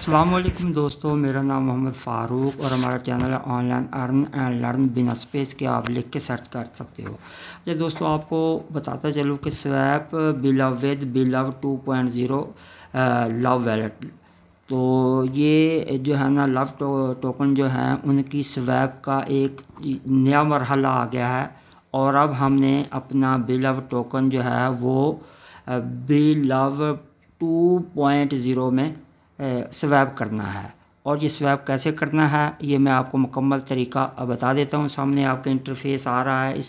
अस्सलामुअलैकुम दोस्तों, मेरा नाम मोहम्मद फ़ारूक और हमारा चैनल है ऑनलाइन अर्न एंड लर्न बिना स्पेस के। आप लिख के सर्च कर सकते हो। ये दोस्तों आपको बताता चलूँ कि स्वैप बिलव 2.0 लव वैलेट, तो ये जो है ना लव टोकन जो है उनकी स्वैप का एक नया मरहला आ गया है। और अब हमने अपना बिलव टोकन जो है वो बिलव 2.0 में स्वैप करना है। और ये स्वैप कैसे करना है ये मैं आपको मुकम्मल तरीका बता देता हूँ। सामने आपका इंटरफेस आ रहा है,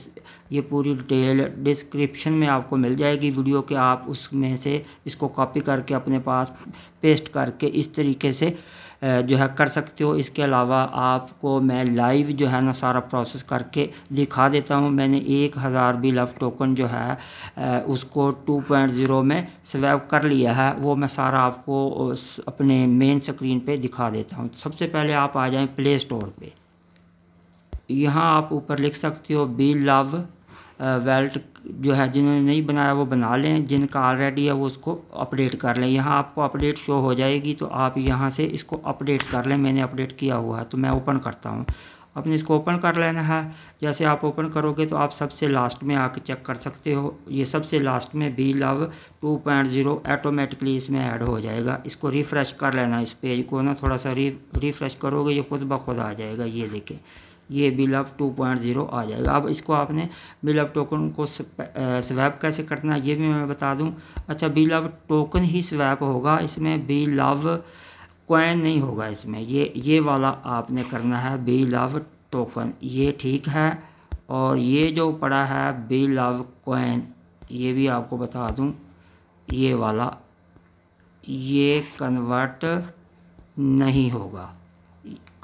ये पूरी डिटेल डिस्क्रिप्शन में आपको मिल जाएगी वीडियो के। आप उसमें से इसको कॉपी करके अपने पास पेस्ट करके इस तरीके से जो है कर सकते हो। इसके अलावा आपको मैं लाइव जो है ना सारा प्रोसेस करके दिखा देता हूँ। मैंने 1000 बिलव टोकन जो है उसको 2.0 में स्वैप कर लिया है, वो मैं सारा आपको अपने मेन स्क्रीन पे दिखा देता हूँ। सबसे पहले आप आ जाएं प्ले स्टोर पे। यहाँ आप ऊपर लिख सकते हो बिलव वैलेट जो है, जिन्होंने नहीं बनाया वो बना लें, जिनका ऑलरेडी है वो उसको अपडेट कर लें। यहाँ आपको अपडेट शो हो जाएगी तो आप यहाँ से इसको अपडेट कर लें। मैंने अपडेट किया हुआ है तो मैं ओपन करता हूँ। अपने इसको ओपन कर लेना है। जैसे आप ओपन करोगे तो आप सबसे लास्ट में आके चेक कर सकते हो। ये सबसे लास्ट में बिलव 2.0 ऑटोमेटिकली इसमें ऐड हो जाएगा। इसको रिफ़्रेश कर लेना, इस पेज को ना थोड़ा सा रिफ़्रेश करोगे ये खुद ब खुद आ जाएगा। ये देखें, ये बिलव 2.0 आ जाएगा। अब इसको आपने बिलव टोकन को स्वैप कैसे करना है ये भी मैं बता दूं। अच्छा, बिलव टोकन ही स्वैप होगा, इसमें बिलव कॉइन नहीं होगा इसमें। ये वाला आपने करना है बिलव टोकन, ये ठीक है। और ये जो पड़ा है बिलव कॉइन, ये भी आपको बता दूं, ये वाला ये कन्वर्ट नहीं होगा,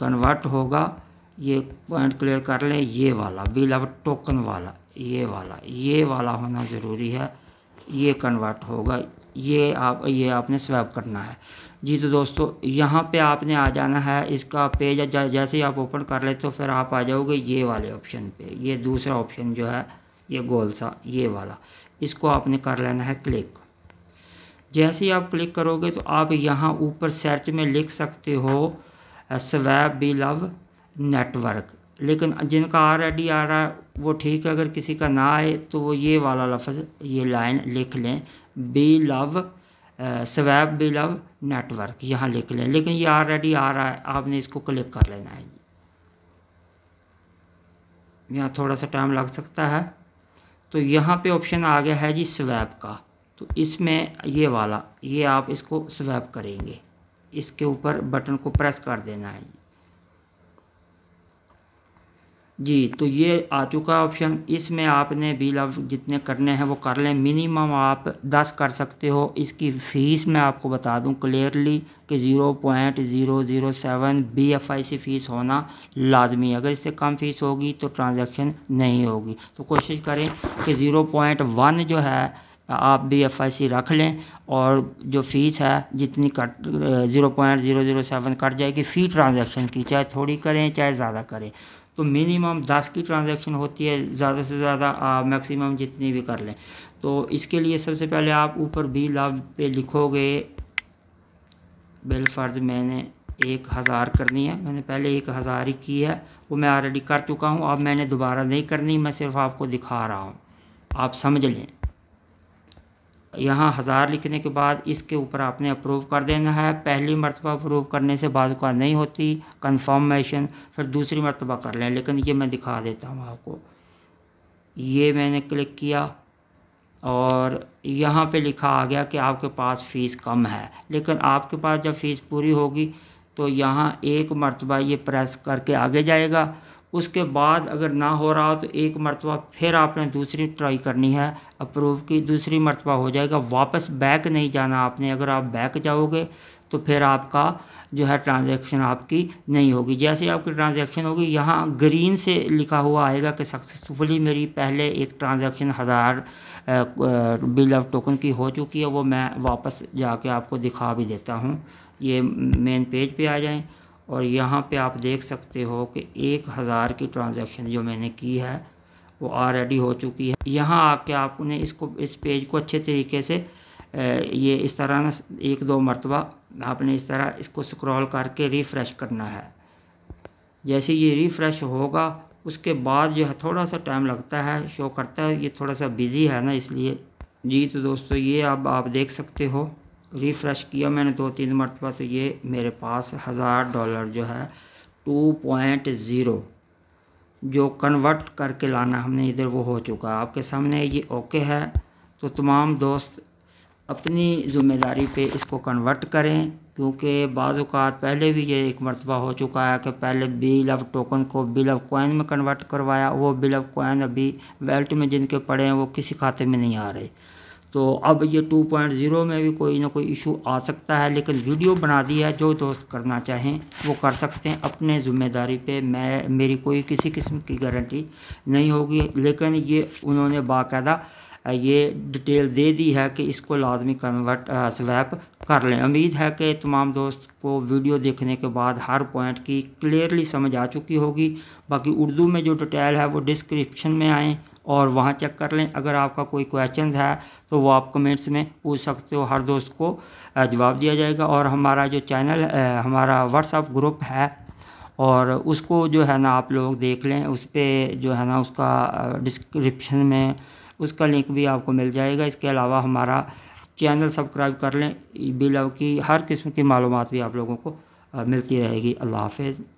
कन्वर्ट होगा। ये पॉइंट क्लियर कर लें, ये वाला बिलव टोकन वाला, ये वाला होना ज़रूरी है। ये कन्वर्ट होगा, ये आपने स्वैप करना है जी। तो दोस्तों यहाँ पे आपने आ जाना है। इसका पेज जैसे ही आप ओपन कर लेते हो फिर आप आ जाओगे ये वाले ऑप्शन पे। ये दूसरा ऑप्शन जो है ये गोल सा ये वाला, इसको आपने कर लेना है क्लिक। जैसे ही आप क्लिक करोगे तो आप यहाँ ऊपर सर्च में लिख सकते हो स्वैप बिलव नेटवर्क, लेकिन जिनका ऑलरेडी आ रहा है वो ठीक है। अगर किसी का ना आए तो वो ये वाला लफ्ज़ ये लाइन लिख लें, बिलव स्वैप बिलव नेटवर्क, यहाँ लिख लें। लेकिन ये ऑलरेडी आ रहा है, आपने इसको क्लिक कर लेना है। यहाँ थोड़ा सा टाइम लग सकता है। तो यहाँ पे ऑप्शन आ गया है जी स्वैप का, तो इसमें ये वाला ये आप इसको स्वैप करेंगे, इसके ऊपर बटन को प्रेस कर देना है जी। तो ये आ चुका ऑप्शन, इसमें आपने बिलव जितने करने हैं वो कर लें। मिनिमम आप 10 कर सकते हो। इसकी फ़ीस मैं आपको बता दूं क्लियरली कि 0.007 BFIC फ़ीस होना लाजमी है। अगर इससे कम फ़ीस होगी तो ट्रांजैक्शन नहीं होगी। तो कोशिश करें कि 0.1 जो है आप BFIC रख लें, और जो फ़ीस है जितनी कट 0.007 कट जाएगी फ़ी ट्रांजैक्शन की, चाहे थोड़ी करें चाहे ज़्यादा करें। तो मिनिमम 10 की ट्रांजैक्शन होती है, ज़्यादा से ज़्यादा मैक्सिमम जितनी भी कर लें। तो इसके लिए सबसे पहले आप ऊपर बिलव पे लिखोगे बिल फ़र्ज मैंने 1000 करनी है। मैंने पहले 1000 ही की है, वो मैं ऑलरेडी कर चुका हूँ। अब मैंने दोबारा नहीं करनी, मैं सिर्फ आपको दिखा रहा हूँ, आप समझ लें। यहाँ 1000 लिखने के बाद इसके ऊपर आपने अप्रूव कर देना है। पहली मरतबा अप्रूव करने से बाज़ औक़ात नहीं होती कंफर्मेशन, फिर दूसरी मरतबा कर लें। लेकिन ये मैं दिखा देता हूँ आपको। ये मैंने क्लिक किया और यहाँ पे लिखा आ गया कि आपके पास फ़ीस कम है। लेकिन आपके पास जब फ़ीस पूरी होगी तो यहाँ एक मरतबा ये प्रेस करके आगे जाएगा। उसके बाद अगर ना हो रहा हो तो एक मरतबा फिर आपने दूसरी ट्राई करनी है, अप्रूव की दूसरी मरतबा हो जाएगा। वापस बैक नहीं जाना आपने। अगर आप बैक जाओगे तो फिर आपका जो है ट्रांजैक्शन आपकी नहीं होगी। जैसे ही आपकी ट्रांजैक्शन होगी यहाँ ग्रीन से लिखा हुआ आएगा कि सक्सेसफुली मेरी पहले एक ट्रांजैक्शन 1000 बिलव टोकन की हो चुकी है। वो मैं वापस जाके आपको दिखा भी देता हूँ। ये मेन पेज पे आ जाएं और यहाँ पे आप देख सकते हो कि 1000 की ट्रांजैक्शन जो मैंने की है वो ऑलरेडी हो चुकी है। यहाँ आके आपने इस पेज को अच्छे तरीके से ये इस तरह ना 1-2 मरतबा आपने इस तरह इसको स्क्रॉल करके रिफ़्रेश करना है। जैसे ये रिफ़्रेश होगा उसके बाद जो है थोड़ा सा टाइम लगता है, शो करता है, ये थोड़ा सा बिज़ी है ना इसलिए जी। तो दोस्तों ये अब आप देख सकते हो, रिफ़्रेश किया मैंने 2-3 मरतबा, तो ये मेरे पास $1000 जो है 2.0 जो कन्वर्ट करके लाना हमने इधर वो हो चुका है आपके सामने, ये ओके है। तो तमाम दोस्त अपनी ज़िम्मेदारी पे इसको कन्वर्ट करें, क्योंकि बाज़ औक़ात पहले भी ये एक मरतबा हो चुका है कि पहले बिल ऑफ टोकन को बिल ऑफ कॉइन में कन्वर्ट करवाया, वो बिल ऑफ कॉइन अभी वैलेट में जिनके पड़े हैं वो किसी खाते में नहीं आ रहे। तो अब ये 2.0 में भी कोई ना कोई इशू आ सकता है, लेकिन वीडियो बना दी है, जो दोस्त करना चाहें वो कर सकते हैं अपने ज़िम्मेदारी पे। मेरी कोई किसी किस्म की गारंटी नहीं होगी, लेकिन ये उन्होंने बाकायदा ये डिटेल दे दी है कि इसको लाजमी कन्वर्ट स्वैप कर लें। उम्मीद है कि तमाम दोस्त को वीडियो देखने के बाद हर पॉइंट की क्लियरली समझ आ चुकी होगी। बाकी उर्दू में जो डिटेल है वो डिस्क्रिप्शन में आएँ और वहाँ चेक कर लें। अगर आपका कोई क्वेश्चन है तो वो आप कमेंट्स में पूछ सकते हो, हर दोस्त को जवाब दिया जाएगा। और हमारा जो चैनल हमारा व्हाट्सएप ग्रुप है और उसको जो है ना आप लोग देख लें, उस पर जो है ना उसका डिस्क्रिप्शन में उसका लिंक भी आपको मिल जाएगा। इसके अलावा हमारा चैनल सब्सक्राइब कर लें, बिल की हर किस्म की मालूमात भी आप लोगों को मिलती रहेगी। अल्लाह हाफ़िज़।